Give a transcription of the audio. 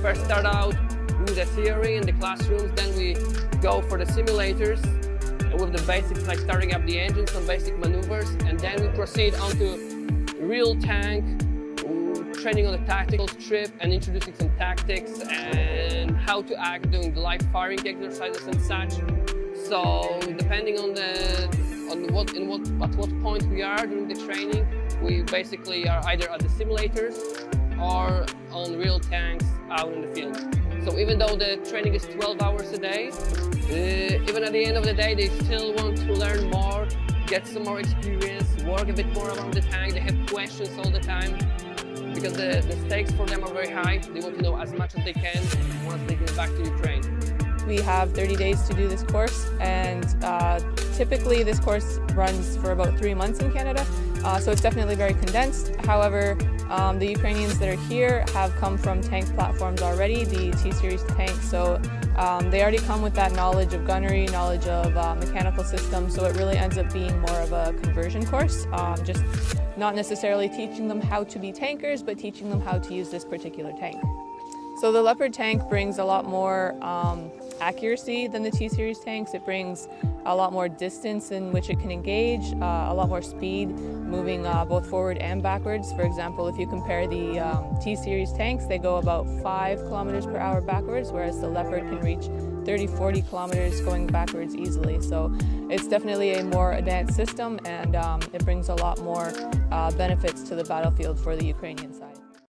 first start out with the theory in the classrooms, then we go for the simulators with the basics like starting up the engine, some basic maneuvers, and then we proceed onto real tank, training on the tactical strip and introducing some tactics and how to act doing the live firing exercises and such. So depending on at what point we are during the training, we basically are either at the simulators or on real tanks out in the field. So even though the training is 12 hours a day, even at the end of the day, they still want to learn more, get some more experience, work a bit more around the tank. They have questions all the time because the stakes for them are very high. They want to know as much as they can once they get back to Ukraine. We have 30 days to do this course, and typically this course runs for about 3 months in Canada, so it's definitely very condensed. However, the Ukrainians that are here have come from tank platforms already, the T-series tanks, so they already come with that knowledge of gunnery, knowledge of mechanical systems, so it really ends up being more of a conversion course, just not necessarily teaching them how to be tankers, but teaching them how to use this particular tank. So the Leopard tank brings a lot more accuracy than the T-series tanks. It brings a lot more distance in which it can engage, a lot more speed, moving both forward and backwards. For example, if you compare the T-series tanks, they go about 5 kilometers per hour backwards, whereas the Leopard can reach 30-40 kilometers going backwards easily. So it's definitely a more advanced system, and it brings a lot more benefits to the battlefield for the Ukrainian side.